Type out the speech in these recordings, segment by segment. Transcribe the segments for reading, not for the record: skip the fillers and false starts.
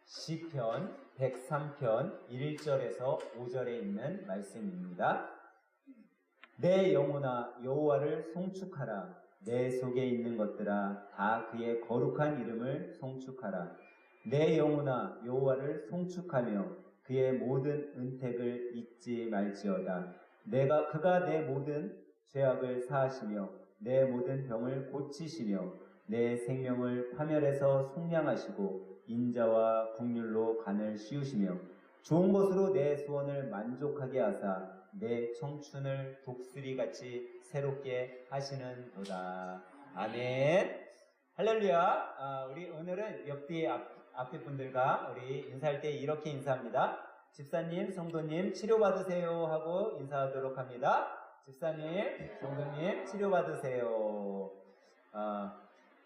시편 103편 1절에서 5절에 있는 말씀입니다. 내 영혼아 여호와를 송축하라. 내 속에 있는 것들아 다 그의 거룩한 이름을 송축하라. 내 영혼아 여호와를 송축하며 그의 모든 은택을 잊지 말지어다. 그가 내 모든 죄악을 사하시며 내 모든 병을 고치시며 내 생명을 파멸에서 속량하시고 인자와 긍휼로 간을 씌우시며 좋은 것으로 내 소원을 만족하게 하사 내 청춘을 독수리같이 새롭게 하시는도다. 아멘. 할렐루야. 우리 오늘은 옆뒤 앞에 분들과 우리 인사할 때 이렇게 인사합니다. 집사님, 성도님 치료받으세요 하고 인사하도록 합니다. 집사님, 성도님 치료받으세요.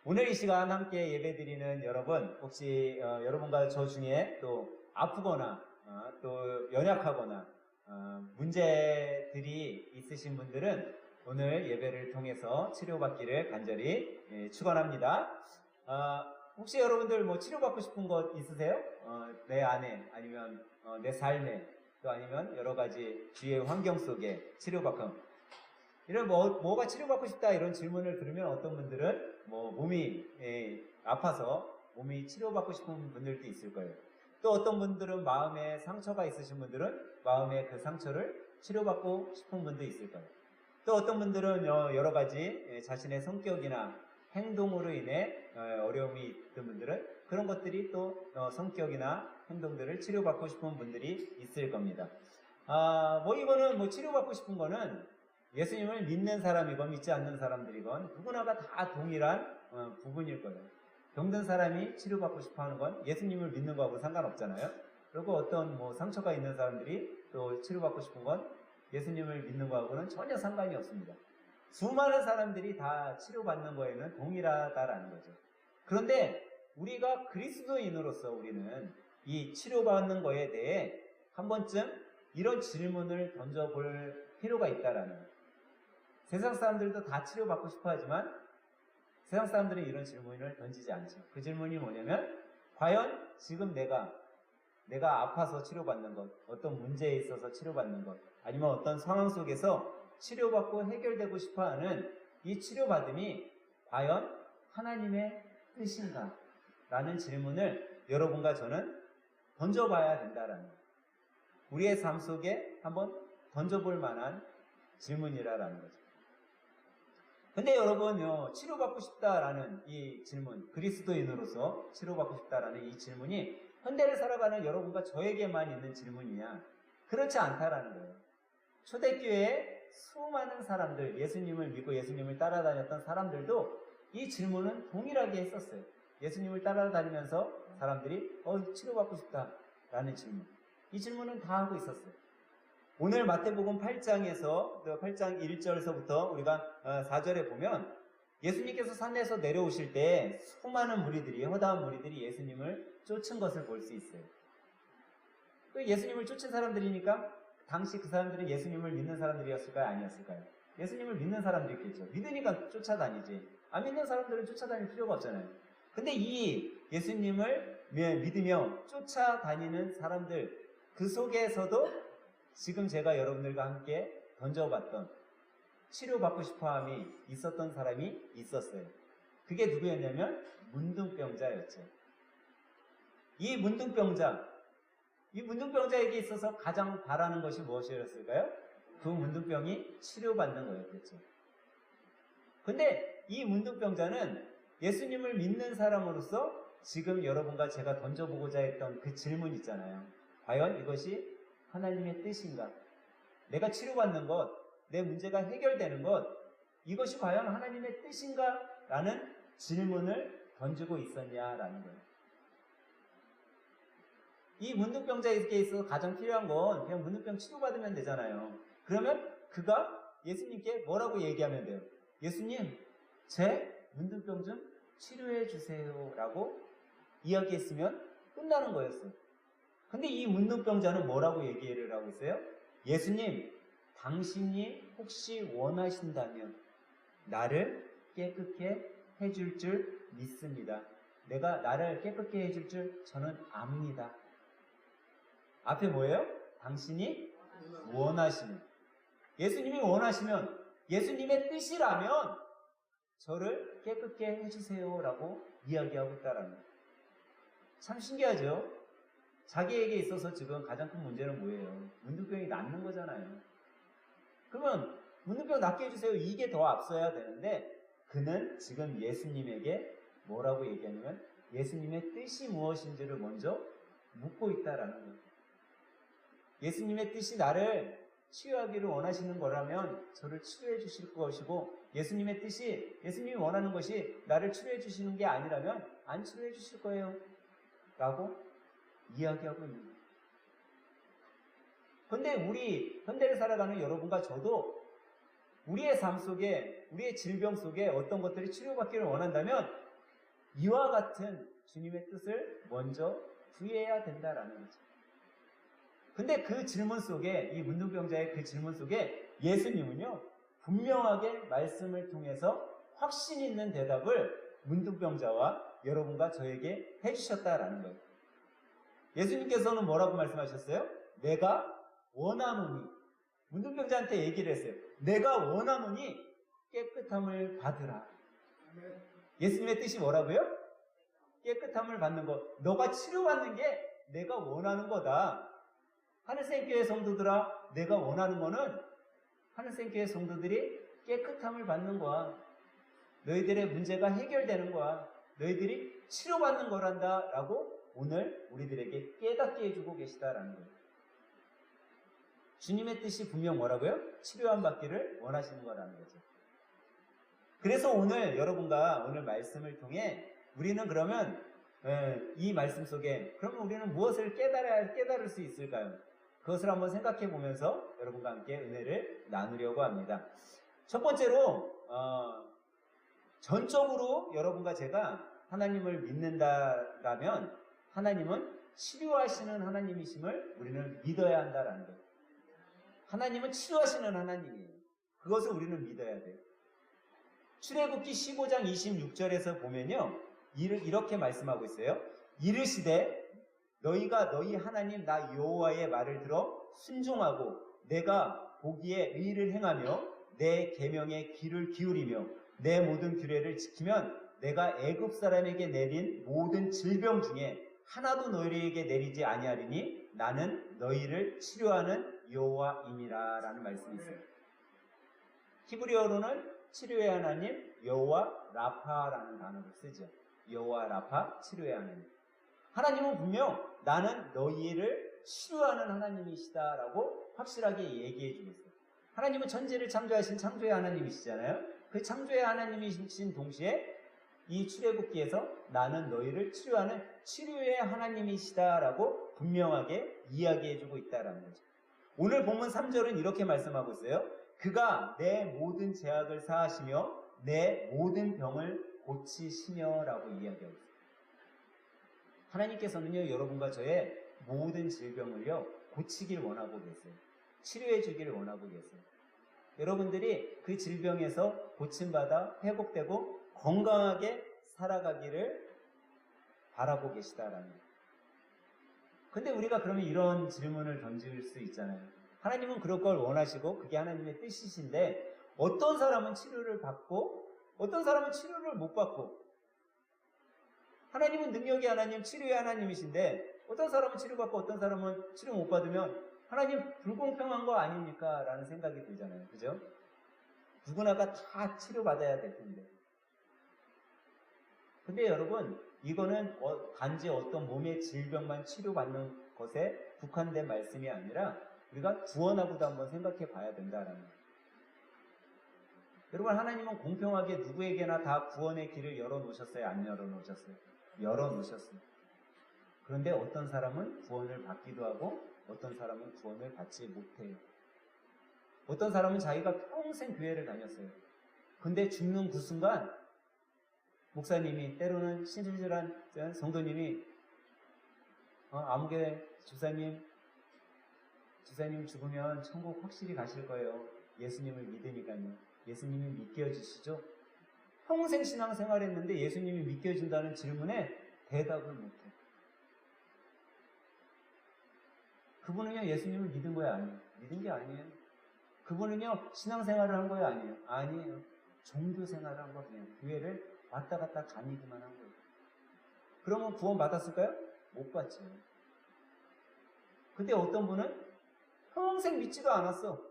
오늘 이 시간 함께 예배드리는 여러분, 혹시 여러분과 저 중에 또 아프거나 또 연약하거나 문제들이 있으신 분들은 오늘 예배를 통해서 치료받기를 간절히 축원합니다. 혹시 여러분들 뭐 치료받고 싶은 것 있으세요? 내 안에, 아니면 내 삶에, 또 아니면 여러 가지 주위의 환경 속에 치료받고, 이런 뭐가 치료받고 싶다 이런 질문을 들으면 어떤 분들은 몸이 아파서 몸이 치료받고 싶은 분들도 있을 거예요. 또 어떤 분들은 마음에 상처가 있으신 분들은 마음의 그 상처를 치료받고 싶은 분도 있을 거예요. 또 어떤 분들은 여러 가지 자신의 성격이나 행동으로 인해 어려움이 있던 분들은 그런 것들이 또 성격이나 행동들을 치료받고 싶은 분들이 있을 겁니다. 이거는 치료받고 싶은 거는 예수님을 믿는 사람이건 믿지 않는 사람들이건 누구나가 다 동일한 부분일 거예요. 병든 사람이 치료받고 싶어 하는 건 예수님을 믿는 거하고 상관없잖아요. 그리고 어떤 상처가 있는 사람들이 또 치료받고 싶은 건 예수님을 믿는 거하고는 전혀 상관이 없습니다. 수많은 사람들이 다 치료받는 거에는 동일하다라는 거죠. 그런데 우리가 그리스도인으로서 우리는 이 치료받는 거에 대해 한 번쯤 이런 질문을 던져볼 필요가 있다라는 거예요. 세상 사람들도 다 치료받고 싶어 하지만 세상 사람들은 이런 질문을 던지지 않죠. 그 질문이 뭐냐면, 과연 지금 내가 아파서 치료받는 것, 어떤 문제에 있어서 치료받는 것, 아니면 어떤 상황 속에서 치료받고 해결되고 싶어하는 이 치료받음이 과연 하나님의 뜻인가? 라는 질문을 여러분과 저는 던져봐야 된다라는 거예요. 우리의 삶 속에 한번 던져볼 만한 질문이라는 거죠. 근데 여러분요, 치료받고 싶다라는 이 질문, 그리스도인으로서 치료받고 싶다라는 이 질문이 현대를 살아가는 여러분과 저에게만 있는 질문이냐? 그렇지 않다라는 거예요. 초대교회에 수많은 사람들, 예수님을 믿고 예수님을 따라다녔던 사람들도 이 질문은 동일하게 했었어요. 예수님을 따라다니면서 사람들이 치료받고 싶다라는 질문. 이 질문은 다 하고 있었어요. 오늘 마태복음 8장에서 8장 1절에서부터 우리가 4절에 보면 예수님께서 산에서 내려오실 때 수많은 무리들이, 허다한 무리들이 예수님을 쫓은 것을 볼 수 있어요. 또 예수님을 쫓은 사람들이니까 당시 그 사람들은 예수님을 믿는 사람들이었을까요? 아니었을까요? 예수님을 믿는 사람들이겠죠. 믿으니까 쫓아다니지. 안 믿는 사람들은 쫓아다닐 필요가 없잖아요. 근데 이 예수님을 믿으며 쫓아다니는 사람들, 그 속에서도 지금 제가 여러분들과 함께 던져봤던 치료받고 싶어함이 있었던 사람이 있었어요. 그게 누구였냐면 문둥병자였죠. 이 문둥병자에게 있어서 가장 바라는 것이 무엇이었을까요? 그 문둥병이 치료받는 거였겠죠. 근데 이 문둥병자는 예수님을 믿는 사람으로서 지금 여러분과 제가 던져보고자 했던 그 질문 있잖아요. 과연 이것이 하나님의 뜻인가? 내가 치료받는 것, 내 문제가 해결되는 것, 이것이 과연 하나님의 뜻인가? 라는 질문을 던지고 있었냐라는 거예요. 이 문둥병자에게 있어서 가장 필요한 건 그냥 문둥병 치료받으면 되잖아요. 그러면 그가 예수님께 뭐라고 얘기하면 돼요? 예수님, 제 문둥병 좀 치료해 주세요 라고 이야기했으면 끝나는 거였어요. 근데 이 문둥병자는 뭐라고 얘기를 하고 있어요? 예수님, 당신이 혹시 원하신다면 나를 깨끗게 해줄 줄 믿습니다. 내가 나를 깨끗게 해줄 줄 저는 압니다. 앞에 뭐예요? 당신이 원하시면. 예수님이 원하시면, 예수님의 뜻이라면 저를 깨끗게 해주세요 라고 이야기하고 있다라는 거예요. 참 신기하죠? 자기에게 있어서 지금 가장 큰 문제는 뭐예요? 문둥병이 낫는 거잖아요. 그러면 문둥병 낫게 해주세요, 이게 더 앞서야 되는데, 그는 지금 예수님에게 뭐라고 얘기하냐면 예수님의 뜻이 무엇인지를 먼저 묻고 있다라는 거예요. 예수님의 뜻이 나를 치유하기를 원하시는 거라면 저를 치유해 주실 것이고, 예수님의 뜻이, 예수님이 원하는 것이 나를 치유해 주시는 게 아니라면 안 치유해 주실 거예요 라고 이야기하고 있는 거예요. 그런데 우리 현대를 살아가는 여러분과 저도 우리의 삶 속에, 우리의 질병 속에 어떤 것들이 치료받기를 원한다면 이와 같은 주님의 뜻을 먼저 구해야 된다라는 거죠. 근데 그 질문 속에, 이 문둥병자의 그 질문 속에 예수님은요, 분명하게 말씀을 통해서 확신 있는 대답을 문둥병자와 여러분과 저에게 해주셨다라는 거예요. 예수님께서는 뭐라고 말씀하셨어요? 내가 원하노니, 문둥병자한테 얘기를 했어요. 내가 원하노니 깨끗함을 받으라. 예수님의 뜻이 뭐라고요? 깨끗함을 받는 것. 너가 치료받는 게 내가 원하는 거다. 하늘생교회 성도들아, 내가 원하는 거는 하늘생교회 성도들이 깨끗함을 받는 거야. 너희들의 문제가 해결되는 거야. 너희들이 치료받는 거란다 라고 오늘 우리들에게 깨닫게 해주고 계시다라는 거예요. 주님의 뜻이 분명 뭐라고요? 치료함 받기를 원하시는 거라는 거죠. 그래서 오늘 여러분과 오늘 말씀을 통해 우리는 그러면 이 말씀 속에 그러면 우리는 무엇을 깨달을 수 있을까요? 그것을 한번 생각해 보면서 여러분과 함께 은혜를 나누려고 합니다. 첫 번째로 전적으로 여러분과 제가 하나님을 믿는다라면 하나님은 치료하시는 하나님이심을 우리는 믿어야 한다라는 거예요. 하나님은 치료하시는 하나님이에요. 그것을 우리는 믿어야 돼요. 출애굽기 15장 26절에서 보면요, 이렇게 말씀하고 있어요. 이르시되 너희가 너희 하나님 나 여호와의 말을 들어 순종하고 내가 보기에 의를 행하며 내 계명에 귀를 기울이며 내 모든 규례를 지키면 내가 애굽 사람에게 내린 모든 질병 중에 하나도 너희에게 내리지 아니하리니 나는 너희를 치료하는 여호와임이라 라는 말씀이 있어요. 히브리어로는 치료의 하나님 여호와 라파라는 단어를 쓰죠. 여호와 라파, 치료의 하나님. 하나님은 분명 나는 너희를 치료하는 하나님이시다라고 확실하게 얘기해 주고 있어요. 하나님은 천지를 창조하신 창조의 하나님이시잖아요. 그 창조의 하나님이신 동시에 이 출애굽기에서 나는 너희를 치료하는 치료의 하나님이시다라고 분명하게 이야기해 주고 있다라는 거죠. 오늘 본문 3절은 이렇게 말씀하고 있어요. 그가 내 모든 죄악을 사하시며 내 모든 병을 고치시며 라고 이야기하고 있어요. 하나님께서는요, 여러분과 저의 모든 질병을요, 고치길 원하고 계세요. 치료해 주길 원하고 계세요. 여러분들이 그 질병에서 고침받아 회복되고 건강하게 살아가기를 바라고 계시다라는 거예요. 근데 우리가 그러면 이런 질문을 던질 수 있잖아요. 하나님은 그럴 걸 원하시고 그게 하나님의 뜻이신데 어떤 사람은 치료를 받고 어떤 사람은 치료를 못 받고, 하나님은 능력의 하나님, 치료의 하나님이신데 어떤 사람은 치료받고 어떤 사람은 치료 못 받으면 하나님 불공평한 거 아닙니까? 라는 생각이 들잖아요. 그죠? 누구나가 다 치료받아야 될 텐데. 근데 여러분, 이거는 단지 어떤 몸의 질병만 치료받는 것에 국한된 말씀이 아니라 우리가 구원하고도 한번 생각해 봐야 된다라는 거예요. 여러분, 하나님은 공평하게 누구에게나 다 구원의 길을 열어놓으셨어요? 안 열어놓으셨어요? 열어놓으셨어요. 그런데 어떤 사람은 구원을 받기도 하고 어떤 사람은 구원을 받지 못해요. 어떤 사람은 자기가 평생 교회를 다녔어요. 근데 죽는 그 순간 목사님이, 때로는 신실한 성도님이 아무개 주사님 죽으면 천국 확실히 가실 거예요. 예수님을 믿으니까요. 예수님이 믿겨주시죠? 평생 신앙생활 했는데 예수님이 믿겨진다는 질문에 대답을 못해. 그분은요, 예수님을 믿은 거야, 아니에요? 믿은 게 아니에요. 그분은요, 신앙생활을 한 거야, 아니에요? 아니에요. 종교생활을 한 거예요. 교회를 왔다 갔다 다니기만 한 거예요. 그러면 구원 받았을까요? 못 받죠. 근데 어떤 분은 평생 믿지도 않았어.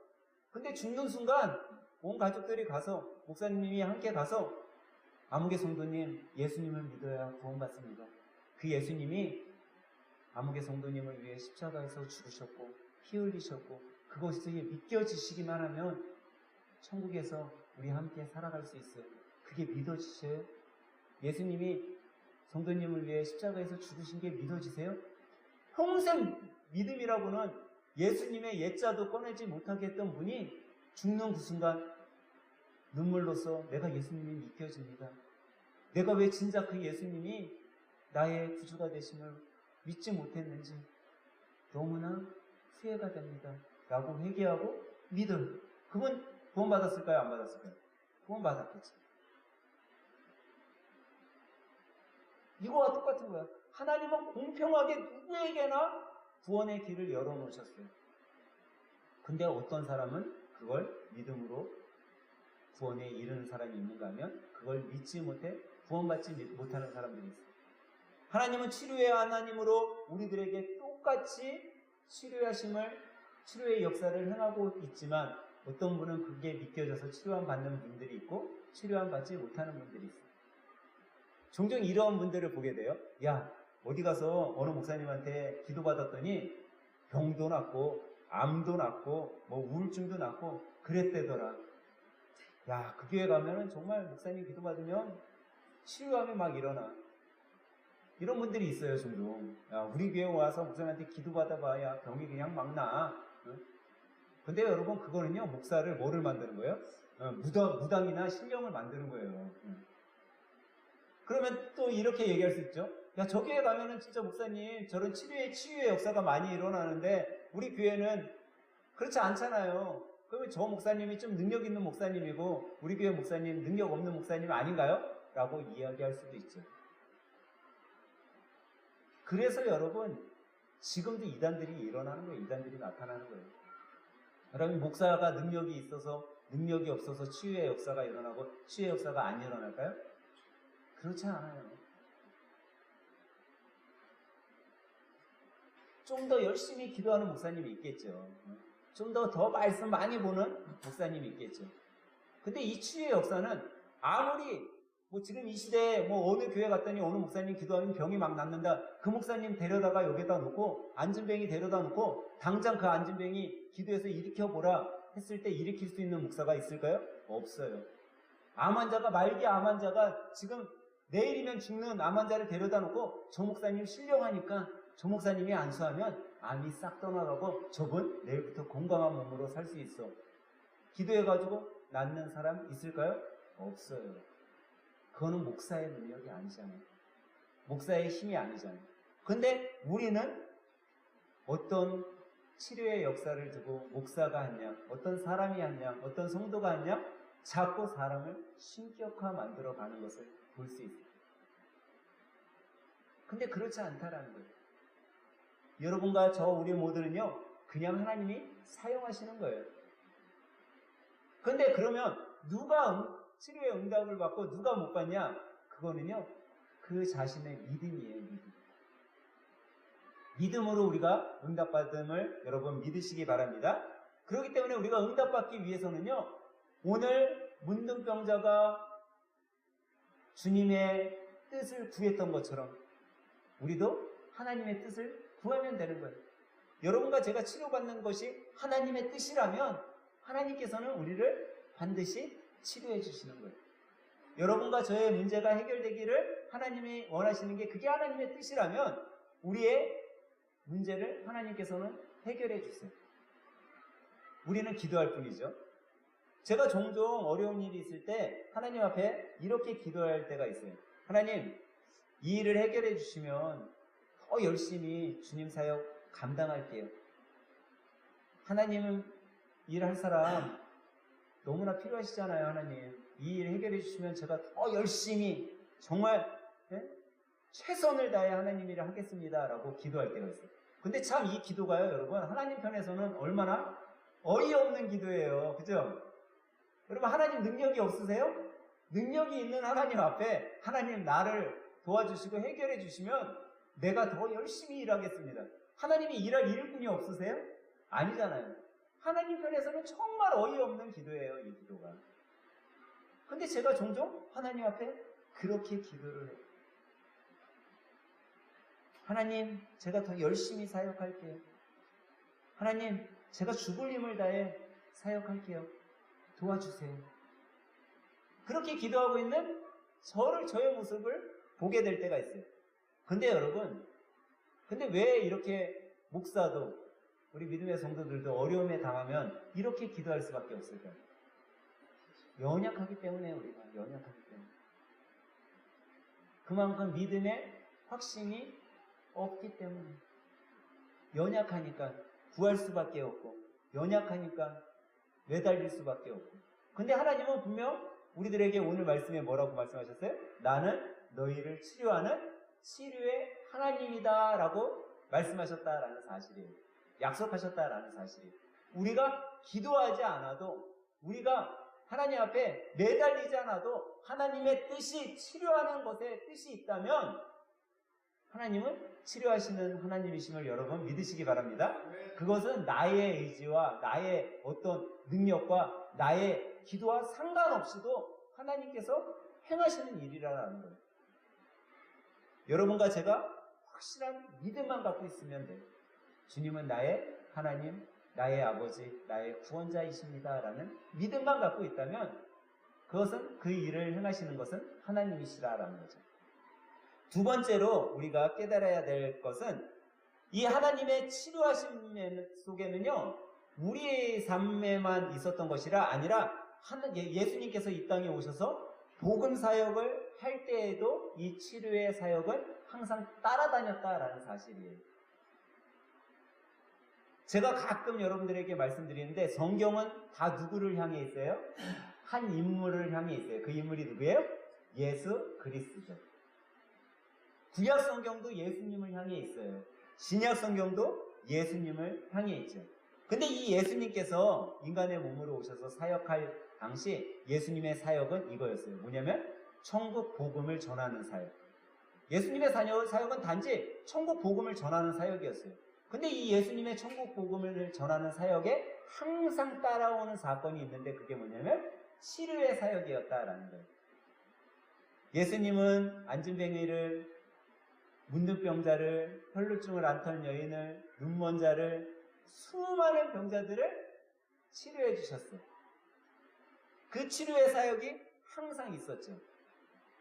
근데 죽는 순간 온 가족들이 가서, 목사님이 함께 가서 아무개 성도님, 예수님을 믿어야 구원받습니다. 그 예수님이 아무개 성도님을 위해 십자가에서 죽으셨고 피 흘리셨고 그것이 믿겨지시기만 하면 천국에서 우리 함께 살아갈 수 있어요. 그게 믿어지세요? 예수님이 성도님을 위해 십자가에서 죽으신 게 믿어지세요? 평생 믿음이라고는 예수님의 옛자도 꺼내지 못하게 했던 분이 죽는 그 순간 눈물로써 내가 예수님이 믿겨집니다. 내가 왜 진짜 그 예수님이 나의 구주가 되심을 믿지 못했는지 너무나 후회가 됩니다. 라고 회개하고 믿어요. 그분 구원 받았을까요? 안 받았을까요? 구원 받았겠지. 이거와 똑같은 거야. 하나님은 공평하게 누구에게나 구원의 길을 열어놓으셨어요. 근데 어떤 사람은 그걸 믿음으로 구원에 이르는 사람이 있는가 하면 그걸 믿지 못해 구원받지 못하는 사람들이 있어요. 하나님은 치료의 하나님으로 우리들에게 똑같이 치료의 역사를 행하고 있지만 어떤 분은 그게 믿겨져서 치료함 받는 분들이 있고 치료함 받지 못하는 분들이 있어요. 종종 이런 분들을 보게 돼요. 야, 어디 가서 어느 목사님한테 기도받았더니 병도 낫고 암도 낫고 뭐 우울증도 낫고 그랬대더라. 야, 그 교회 가면은 정말 목사님 기도받으면 치유함이 막 일어나. 이런 분들이 있어요, 종종. 야, 우리 교회 와서 목사님한테 기도받아봐야 병이 그냥 막 나. 근데 여러분, 그거는요, 목사를 뭐를 만드는 거예요? 무당이나 신령을 만드는 거예요. 그러면 또 이렇게 얘기할 수 있죠. 야, 저 교회 가면은 진짜 목사님, 저런 치유의 역사가 많이 일어나는데, 우리 교회는 그렇지 않잖아요. 그러면 저 목사님이 좀 능력 있는 목사님이고, 우리 교회 목사님 능력 없는 목사님 아닌가요? 라고 이야기할 수도 있죠. 그래서 여러분, 지금도 이단들이 일어나는 거예요. 이단들이 나타나는 거예요. 여러분, 목사가 능력이 있어서, 능력이 없어서 치유의 역사가 일어나고, 치유의 역사가 안 일어날까요? 그렇지 않아요. 좀 더 열심히 기도하는 목사님이 있겠죠. 좀 더 말씀 많이 보는 목사님이 있겠죠. 근데 이 치유의 역사는 아무리 지금 이 시대에 어느 교회 갔더니 어느 목사님 기도하면 병이 막 낫는다. 그 목사님 데려다가 여기다 놓고 안진뱅이 데려다 놓고 당장 그 안진뱅이 기도해서 일으켜보라 했을 때 일으킬 수 있는 목사가 있을까요? 없어요. 말기 암 환자가 지금 내일이면 죽는 암 환자를 데려다 놓고 저 목사님 신령하니까 저 목사님이 안수하면 암이 싹 떠나가고 저분 내일부터 건강한 몸으로 살 수 있어. 기도해가지고 낫는 사람 있을까요? 없어요. 그거는 목사의 능력이 아니잖아요. 목사의 힘이 아니잖아요. 근데 우리는 어떤 치료의 역사를 두고 목사가 하냐, 어떤 사람이 하냐, 어떤 성도가 하냐, 자꾸 사람을 신격화 만들어 가는 것을 볼 수 있어요. 근데 그렇지 않다라는 거예요. 여러분과 우리 모두는요, 그냥 하나님이 사용하시는 거예요. 근데 그러면 누가 치료의 응답을 받고 누가 못 받냐? 그거는요, 그 자신의 믿음이에요, 믿음. 믿음으로 우리가 응답받음을 여러분 믿으시기 바랍니다. 그렇기 때문에 우리가 응답받기 위해서는요, 오늘 문둥병자가 주님의 뜻을 구했던 것처럼 우리도 하나님의 뜻을 구하면 되는 거예요. 여러분과 제가 치료받는 것이 하나님의 뜻이라면 하나님께서는 우리를 반드시 치료해 주시는 거예요. 여러분과 저의 문제가 해결되기를 하나님이 원하시는 게 그게 하나님의 뜻이라면 우리의 문제를 하나님께서는 해결해 주세요. 우리는 기도할 뿐이죠. 제가 종종 어려운 일이 있을 때 하나님 앞에 이렇게 기도할 때가 있어요. 하나님, 이 일을 해결해 주시면 더 열심히 주님 사역 감당할게요. 하나님은 일할 사람 너무나 필요하시잖아요. 하나님, 이 일 해결해 주시면 제가 더 열심히 정말 최선을 다해 하나님 일을 하겠습니다 라고 기도할 때가 있어요. 근데 참 이 기도가요, 여러분, 하나님 편에서는 얼마나 어이없는 기도예요. 그죠? 여러분, 하나님 능력이 없으세요? 능력이 있는 하나님 앞에 하나님 나를 도와주시고 해결해 주시면 내가 더 열심히 일하겠습니다. 하나님이 일할 일꾼이 없으세요? 아니잖아요. 하나님 편에서는 정말 어이없는 기도예요, 이 기도가. 근데 제가 종종 하나님 앞에 그렇게 기도를 해요. 하나님, 제가 더 열심히 사역할게요. 하나님, 제가 죽을 힘을 다해 사역할게요. 도와주세요. 그렇게 기도하고 있는 저의 모습을 보게 될 때가 있어요. 근데 여러분, 왜 이렇게 목사도 우리 믿음의 성도들도 어려움에 당하면 이렇게 기도할 수밖에 없을까요? 연약하기 때문에, 우리가 연약하기 때문에. 그만큼 믿음의 확신이 없기 때문에. 연약하니까 구할 수밖에 없고, 연약하니까 매달릴 수밖에 없고. 근데 하나님은 분명 우리들에게 오늘 말씀에 뭐라고 말씀하셨어요? 나는 너희를 치료하는 치료의 하나님이다 라고 말씀하셨다라는 사실이에요. 약속하셨다라는 사실이에요. 우리가 기도하지 않아도, 우리가 하나님 앞에 매달리지 않아도 하나님의 뜻이, 치료하는 것에 뜻이 있다면 하나님은 치료하시는 하나님이심을 여러분 믿으시기 바랍니다. 그것은 나의 의지와 나의 어떤 능력과 나의 기도와 상관없이도 하나님께서 행하시는 일이라는 거예요. 여러분과 제가 확실한 믿음만 갖고 있으면 돼요. 주님은 나의 하나님, 나의 아버지, 나의 구원자이십니다 라는 믿음만 갖고 있다면 그것은, 그 일을 행하시는 것은 하나님이시라라는 거죠. 두 번째로 우리가 깨달아야 될 것은 이 하나님의 치료하심 속에는요, 우리의 삶에만 있었던 것이라 아니라 예수님께서 이 땅에 오셔서 복음 사역을 할 때에도 이 치료의 사역은 항상 따라다녔다라는 사실이에요. 제가 가끔 여러분들에게 말씀드리는데 성경은 다 누구를 향해 있어요? 한 인물을 향해 있어요. 그 인물이 누구예요? 예수 그리스도. 구약 성경도 예수님을 향해 있어요. 신약 성경도 예수님을 향해 있죠. 근데 이 예수님께서 인간의 몸으로 오셔서 사역할 당시 예수님의 사역은 이거였어요. 뭐냐면 천국 복음을 전하는 사역. 예수님의 사역은 단지 천국 복음을 전하는 사역이었어요. 근데 이 예수님의 천국 복음을 전하는 사역에 항상 따라오는 사건이 있는데 그게 뭐냐면 치료의 사역이었다라는 거예요. 예수님은 안진뱅이를, 문둥병자를, 혈루증을 앓던 여인을, 눈먼 자를, 수많은 병자들을 치료해 주셨어요. 그 치료의 사역이 항상 있었죠.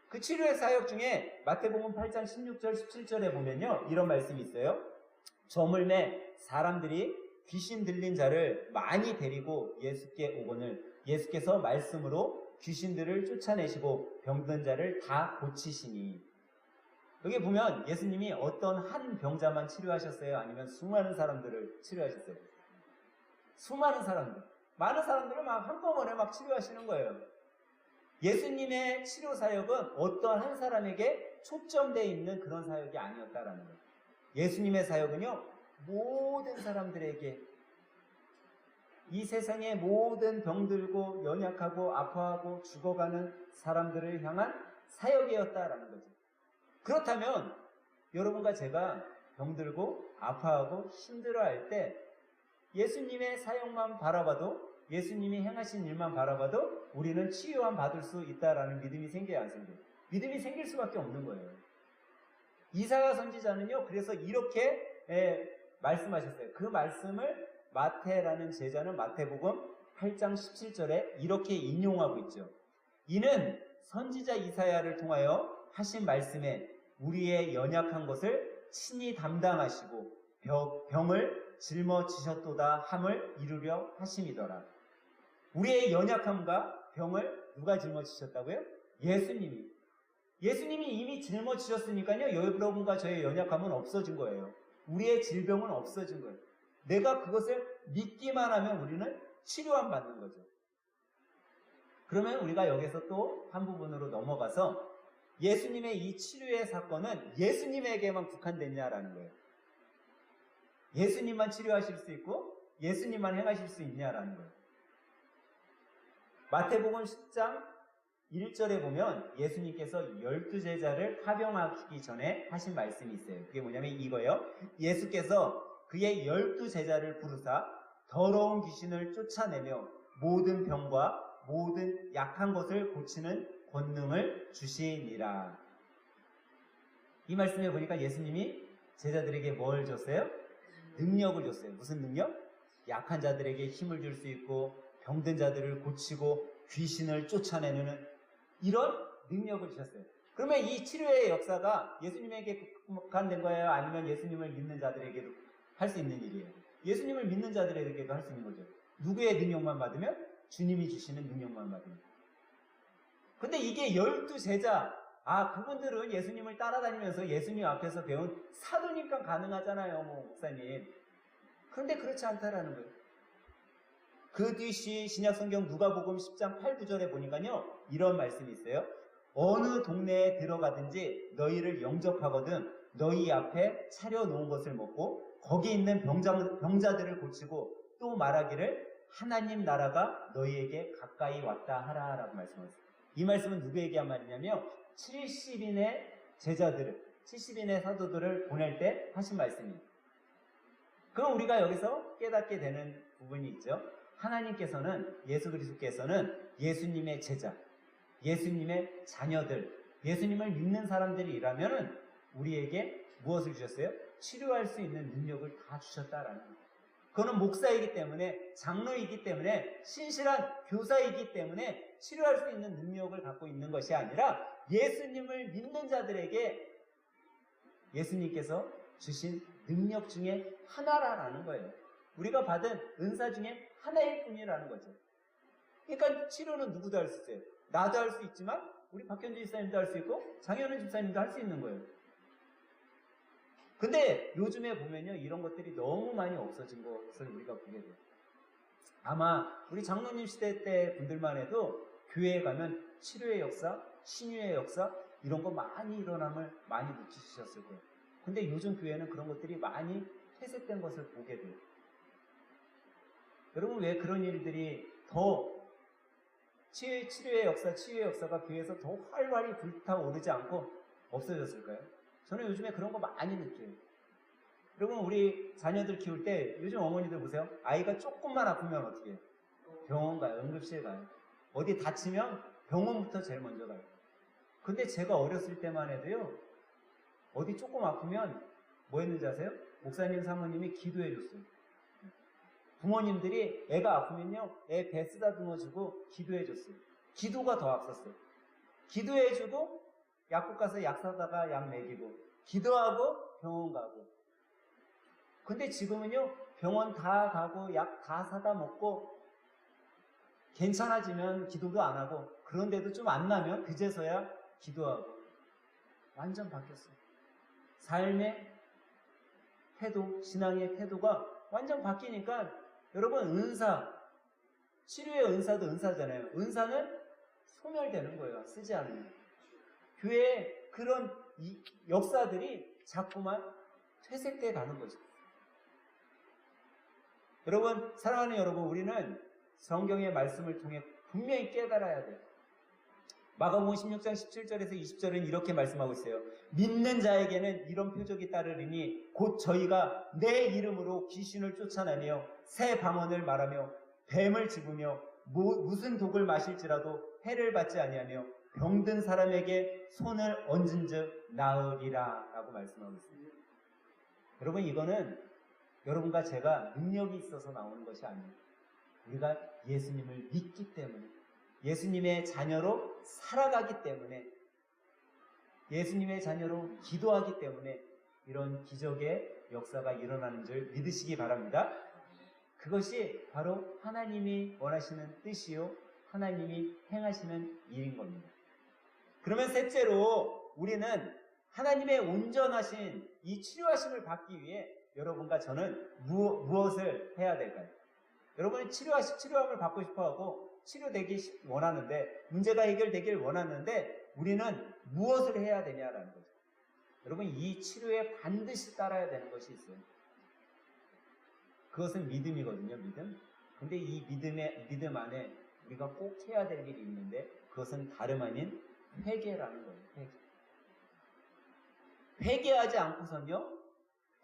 그 치료의 사역 중에 마태복음 8장 16절 17절에 보면요, 이런 말씀이 있어요. 저물매 사람들이 귀신 들린 자를 많이 데리고 예수께 오거늘 예수께서 말씀으로 귀신들을 쫓아내시고 병든 자를 다 고치시니. 여기 보면 예수님이 어떤 한 병자만 치료하셨어요? 아니면 수많은 사람들을 치료하셨어요? 수많은 사람들. 많은 사람들을 막 한꺼번에 막 치료하시는 거예요. 예수님의 치료 사역은 어떤 한 사람에게 초점되어 있는 그런 사역이 아니었다라는 거예요. 예수님의 사역은요, 모든 사람들에게, 이 세상의 모든 병들고 연약하고 아파하고 죽어가는 사람들을 향한 사역이었다라는 거죠. 그렇다면 여러분과 제가 병들고 아파하고 힘들어할 때 예수님의 사역만 바라봐도, 예수님이 행하신 일만 바라봐도 우리는 치유함 받을 수 있다라는 믿음이 생겨야 안 생겨요? 믿음이 생길 수밖에 없는 거예요. 이사야 선지자는요, 그래서 이렇게 말씀하셨어요. 그 말씀을 마태라는 제자는 마태복음 8장 17절에 이렇게 인용하고 있죠. 이는 선지자 이사야를 통하여 하신 말씀에 우리의 연약한 것을 친히 담당하시고 병을 짊어지셨도다 함을 이루려 하심이더라. 우리의 연약함과 병을 누가 짊어지셨다고요? 예수님이. 예수님이 이미 짊어지셨으니까요, 여러분과 저의 연약함은 없어진 거예요. 우리의 질병은 없어진 거예요. 내가 그것을 믿기만 하면 우리는 치료함 받는 거죠. 그러면 우리가 여기서 또 한 부분으로 넘어가서 예수님의 이 치료의 사건은 예수님에게만 국한됐냐라는 거예요. 예수님만 치료하실 수 있고 예수님만 행하실 수 있냐라는 거예요. 마태복음 10장 1절에 보면 예수님께서 12제자를 파병하기 전에 하신 말씀이 있어요. 그게 뭐냐면 이거예요. 예수께서 그의 12제자를 부르사 더러운 귀신을 쫓아내며 모든 병과 모든 약한 것을 고치는 권능을 주시니라. 이 말씀에 보니까 예수님이 제자들에게 뭘 줬어요? 능력을 줬어요. 무슨 능력? 약한 자들에게 힘을 줄 수 있고 병든 자들을 고치고 귀신을 쫓아내는 이런 능력을 주셨어요. 그러면 이 치료의 역사가 예수님에게 국한된 거예요? 아니면 예수님을 믿는 자들에게도 할 수 있는 일이에요? 예수님을 믿는 자들에게도 할 수 있는 거죠. 누구의 능력만 받으면? 주님이 주시는 능력만 받으면. 근데 이게 12제자, 그분들은 예수님을 따라다니면서 예수님 앞에서 배운 사도니까 가능하잖아요, 목사님. 그런데 그렇지 않다라는 거예요. 그 뒤시 신약성경 누가복음 10장 8, 9절에 보니까요, 이런 말씀이 있어요. 어느 동네에 들어가든지 너희를 영접하거든 너희 앞에 차려놓은 것을 먹고 거기 있는 병자들을 고치고 또 말하기를 하나님 나라가 너희에게 가까이 왔다 하라 라고 말씀하셨어요. 이 말씀은 누구에게 한 말이냐면 70인의 제자들을 70인의 사도들을 보낼 때 하신 말씀이에요. 그럼 우리가 여기서 깨닫게 되는 부분이 있죠. 하나님께서는 예수 그리스도께서는 예수님의 제자, 예수님의 자녀들, 예수님을 믿는 사람들이라면 우리에게 무엇을 주셨어요? 치료할 수 있는 능력을 다 주셨다라는 거예요. 그거는 목사이기 때문에, 장로이기 때문에, 신실한 교사이기 때문에 치료할 수 있는 능력을 갖고 있는 것이 아니라 예수님을 믿는 자들에게 예수님께서 주신 능력 중에 하나라는 거예요. 우리가 받은 은사 중에 하나일 뿐이라는 거죠. 그러니까 치료는 누구도 할 수 있어요. 나도 할 수 있지만 우리 박현주 집사님도 할 수 있고 장현우 집사님도 할 수 있는 거예요. 근데 요즘에 보면요, 이런 것들이 너무 많이 없어진 것을 우리가 보게 돼요. 아마 우리 장로님 시대 때 분들만 해도 교회에 가면 치료의 역사, 신유의 역사 이런 거 많이 일어남을 많이 느끼셨을 거예요. 근데 요즘 교회는 그런 것들이 많이 퇴색된 것을 보게 돼요. 여러분, 왜 그런 일들이 더 치료의 역사, 치유의 역사가 교회에서 더 활발히 불타오르지 않고 없어졌을까요? 저는 요즘에 그런 거 많이 느껴요. 여러분, 우리 자녀들 키울 때 요즘 어머니들 보세요. 아이가 조금만 아프면 어떻게 해요? 병원 가요. 응급실 가요. 어디 다치면 병원부터 제일 먼저 가요. 근데 제가 어렸을 때만 해도요, 어디 조금 아프면 뭐 했는지 아세요? 목사님, 사모님이 기도해 줬어요. 부모님들이 애가 아프면요, 애 배 쓰다듬어주고 기도해 줬어요. 기도가 더 앞섰어요. 기도해 주고 약국 가서 약 사다가 약 먹이고 기도하고 병원 가고. 근데 지금은요, 병원 다 가고 약 다 사다 먹고 괜찮아지면 기도도 안 하고, 그런데도 좀 안 나면 그제서야 기도하고. 완전 바뀌었어요. 삶의 태도, 신앙의 태도가 완전 바뀌니까 여러분, 은사, 치료의 은사도 은사잖아요. 은사는 소멸되는 거예요. 쓰지 않으면. 교회의 그런 역사들이 자꾸만 퇴색돼 가는 거죠. 여러분, 사랑하는 여러분, 우리는 성경의 말씀을 통해 분명히 깨달아야 돼요. 마가복음 16장 17절에서 20절은 이렇게 말씀하고 있어요. 믿는 자에게는 이런 표적이 따르리니 곧 저희가 내 이름으로 귀신을 쫓아내며 새 방언을 말하며 뱀을 집으며 무슨 독을 마실지라도 해를 받지 아니하며 병든 사람에게 손을 얹은즉 나으리라 라고 말씀하고 있습니다. 여러분, 이거는 여러분과 제가 능력이 있어서 나오는 것이 아니에요. 우리가 예수님을 믿기 때문에, 예수님의 자녀로 살아가기 때문에, 예수님의 자녀로 기도하기 때문에 이런 기적의 역사가 일어나는 줄 믿으시기 바랍니다. 그것이 바로 하나님이 원하시는 뜻이요, 하나님이 행하시는 일인 겁니다. 그러면 셋째로 우리는 하나님의 온전하신 이 치료하심을 받기 위해 여러분과 저는 무엇을 해야 될까요? 여러분이 치료함을 받고 싶어하고 치료되기 원하는데, 문제가 해결되길 원하는데 우리는 무엇을 해야 되냐라는 거죠. 여러분, 이 치료에 반드시 따라야 되는 것이 있어요. 그것은 믿음이거든요. 믿음. 근데 이 믿음 안에 우리가 꼭 해야 될 일이 있는데, 그것은 다름 아닌 회개라는 거예요. 회개하지 않고선요,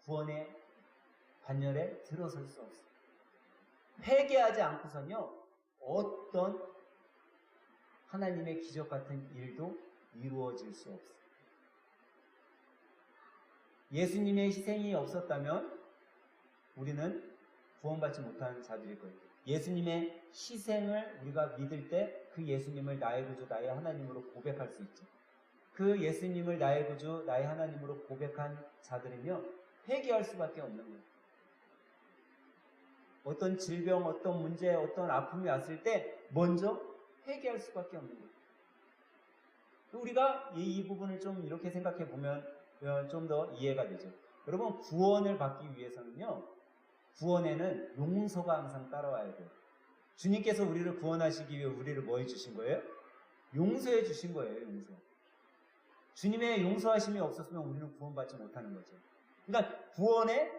구원의 관열에 들어설 수 없어요. 회개하지 않고선요, 어떤 하나님의 기적 같은 일도 이루어질 수 없어요. 예수님의 희생이 없었다면 우리는 구원받지 못한 자들일 거예요. 예수님의 희생을 우리가 믿을 때 그 예수님을 나의 구주, 나의 하나님으로 고백할 수 있죠. 그 예수님을 나의 구주, 나의 하나님으로 고백한 자들은요, 회개할 수밖에 없는 거예요. 어떤 질병, 어떤 문제, 어떤 아픔이 왔을 때 먼저 회개할 수밖에 없는 거예요. 우리가 이 부분을 좀 이렇게 생각해 보면 좀 더 이해가 되죠. 여러분, 구원을 받기 위해서는요, 구원에는 용서가 항상 따라와야 돼요. 주님께서 우리를 구원하시기 위해 우리를 뭐 해주신 거예요? 용서해 주신 거예요. 용서. 주님의 용서하심이 없었으면 우리는 구원받지 못하는 거죠. 그러니까 구원에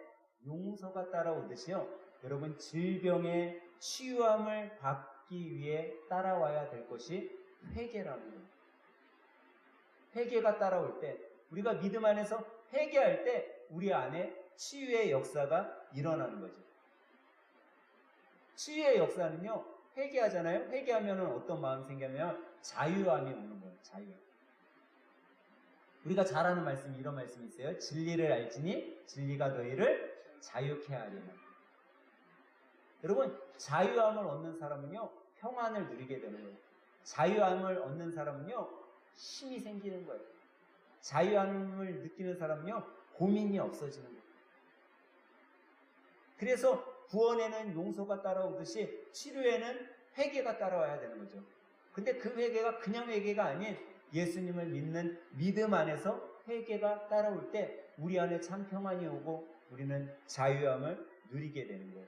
용서가 따라오듯이요, 여러분, 질병의 치유함을 받기 위해 따라와야 될 것이 회개라는 거예요. 회개가 따라올 때, 우리가 믿음 안에서 회개할 때 우리 안에 치유의 역사가 일어나는 거죠. 치유의 역사는요, 회개하잖아요. 회개하면 어떤 마음이 생기냐면 자유함이 오는 거예요. 자유함. 우리가 잘 아는 말씀이 이런 말씀이 있어요. 진리를 알지니 진리가 너희를 자유케 하리라. 여러분, 자유함을 얻는 사람은요, 평안을 누리게 되는 거예요. 자유함을 얻는 사람은요, 힘이 생기는 거예요. 자유함을 느끼는 사람은요, 고민이 없어지는 거예요. 그래서 구원에는 용서가 따라오듯이 치료에는 회개가 따라와야 되는 거죠. 근데 그 회개가 그냥 회개가 아닌 예수님을 믿는 믿음 안에서 회개가 따라올 때 우리 안에 참 평안이 오고 우리는 자유함을 누리게 되는 거예요.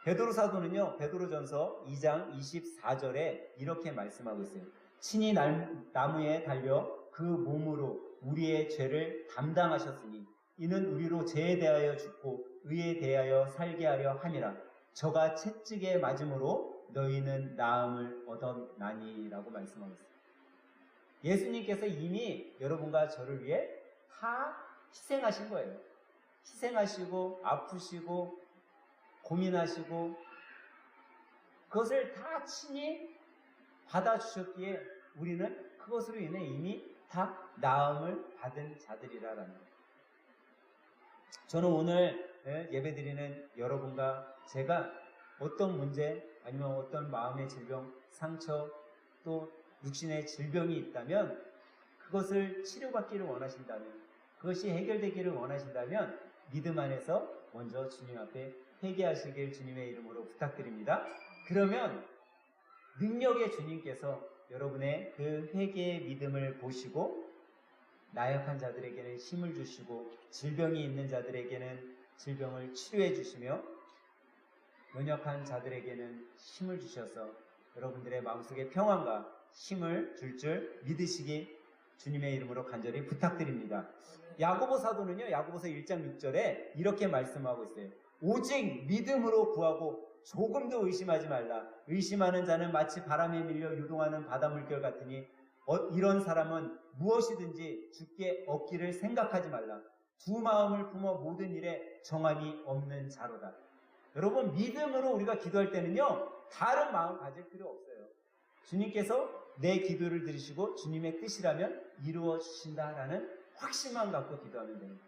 베드로 사도는요, 베드로전서 2장 24절에 이렇게 말씀하고 있어요. 친히 나무에 달려 그 몸으로 우리의 죄를 담당하셨으니 이는 우리로 죄에 대하여 죽고 의에 대하여 살게 하려 함이라. 저가 채찍에 맞음으로 너희는 나음을 얻었나니라고 말씀하고 있어요. 예수님께서 이미 여러분과 저를 위해 다 희생하신 거예요. 희생하시고 아프시고 고민하시고 그것을 다 친히 받아주셨기에 우리는 그것으로 인해 이미 다 나음을 받은 자들이라는 거예요. 저는 오늘 예배드리는 여러분과 제가 어떤 문제 아니면 어떤 마음의 질병, 상처 또 육신의 질병이 있다면 그것을 치료받기를 원하신다면 그것이 해결되기를 원하신다면 믿음 안에서 먼저 주님 앞에 회개하시길 주님의 이름으로 부탁드립니다. 그러면 능력의 주님께서 여러분의 그 회개의 믿음을 보시고 나약한 자들에게는 힘을 주시고 질병이 있는 자들에게는 질병을 치료해 주시며 연약한 자들에게는 힘을 주셔서 여러분들의 마음속에 평안과 힘을 줄 믿으시기 주님의 이름으로 간절히 부탁드립니다. 야고보 사도는요, 야고보서 1장 6절에 이렇게 말씀하고 있어요. 오직 믿음으로 구하고 조금도 의심하지 말라. 의심하는 자는 마치 바람에 밀려 유동하는 바다 물결 같으니 이런 사람은 무엇이든지 주께 얻기를 생각하지 말라. 두 마음을 품어 모든 일에 정함이 없는 자로다. 여러분, 믿음으로 우리가 기도할 때는요, 다른 마음 가질 필요 없어요. 주님께서 내 기도를 들으시고 주님의 뜻이라면 이루어 주신다라는 확신만 갖고 기도하면 됩니다.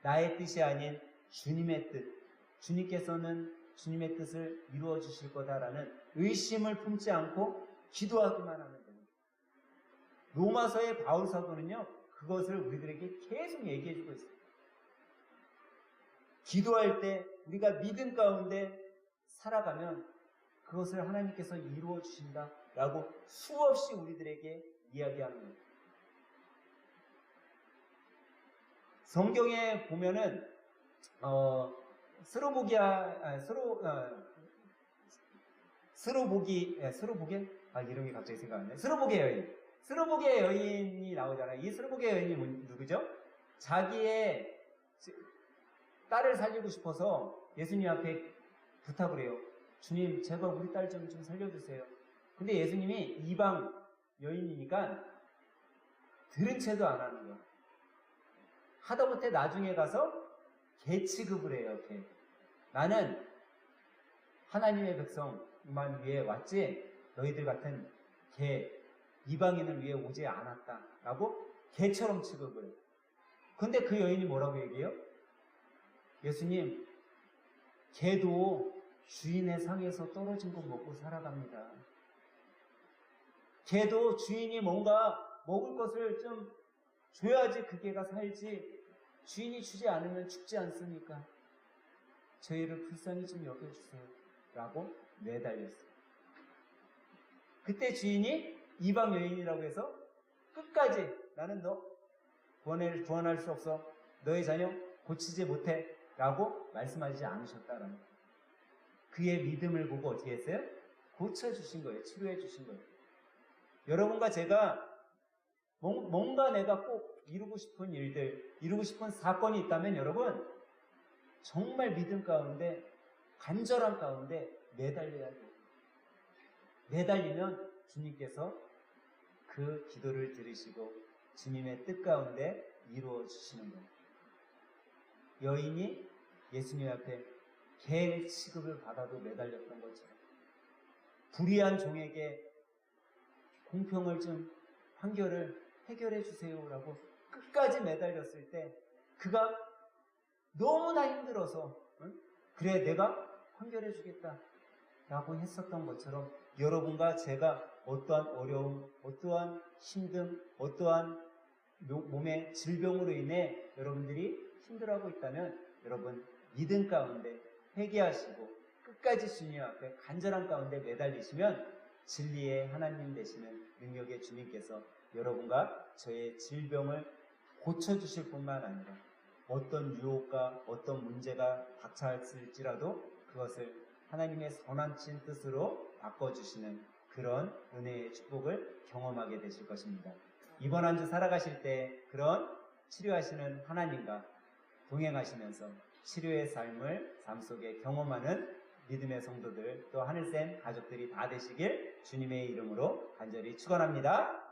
나의 뜻이 아닌 주님의 뜻, 주님께서는 주님의 뜻을 이루어 주실 거다라는 의심을 품지 않고 기도하기만 하면 됩니다. 로마서의 바울 사도는요, 그것을 우리들에게 계속 얘기해 주고 있어요. 기도할 때 우리가 믿음 가운데 살아가면 그것을 하나님께서 이루어 주신다라고 수없이 우리들에게 이야기하는 거예요. 성경에 보면은 스로보게? 아, 이름이 갑자기 생각 안 나네. 스로보게 여인. 스로보게 여인이 나오잖아요. 이 스로보게 여인이 누구죠? 자기의 딸을 살리고 싶어서 예수님 앞에 부탁을 해요. 주님, 제발 우리 딸 좀 살려주세요. 근데 예수님이 이방 여인이니까 들은 채도 안 하는 거야. 하다못해 나중에 가서 개 취급을 해요, 개. 나는 하나님의 백성만 위해 왔지 너희들 같은 개, 이방인을 위해 오지 않았다 라고 개처럼 취급을 해요. 근데 그 여인이 뭐라고 얘기해요? 예수님, 개도 주인의 상에서 떨어진 거 먹고 살아갑니다. 개도 주인이 뭔가 먹을 것을 좀 줘야지 그 개가 살지, 주인이 주지 않으면 죽지 않습니까? 저희를 불쌍히 좀 여겨주세요 라고 매달렸어요. 그때 주인이 이방 여인이라고 해서 끝까지 나는 너 구원할 수 없어, 너의 자녀 고치지 못해 라고 말씀하지 않으셨다라는 거예요. 그의 믿음을 보고 어떻게 했어요? 고쳐주신 거예요. 치료해 주신 거예요. 여러분과 제가 뭔가 내가 꼭 이루고 싶은 일들, 이루고 싶은 사건이 있다면 여러분 정말 믿음 가운데, 간절함 가운데 매달려야 돼요. 매달리면 주님께서 그 기도를 들으시고 주님의 뜻 가운데 이루어 주시는 거예요. 여인이 예수님 앞에 개 취급을 받아도 매달렸던 것처럼 불의한 종에게 공평을 좀 판결을 해결해 주세요라고 끝까지 매달렸을 때 그가 너무나 힘들어서 그래 내가 판결해 주겠다 라고 했었던 것처럼 여러분과 제가 어떠한 어려움, 어떠한 힘듦, 어떠한 몸의 질병으로 인해 여러분들이 힘들어하고 있다면 여러분 믿음 가운데 회개하시고 끝까지 주님 앞에 간절함 가운데 매달리시면 진리의 하나님 되시는 능력의 주님께서 여러분과 저의 질병을 고쳐주실 뿐만 아니라 어떤 유혹과 어떤 문제가 닥쳐왔을지라도 그것을 하나님의 선하신 뜻으로 바꿔주시는 그런 은혜의 축복을 경험하게 되실 것입니다. 이번 한 주 살아가실 때 그런 치료하시는 하나님과 동행하시면서 치료의 삶 속에 경험하는 믿음의 성도들 또 하늘샘 가족들이 다 되시길 주님의 이름으로 간절히 축원합니다.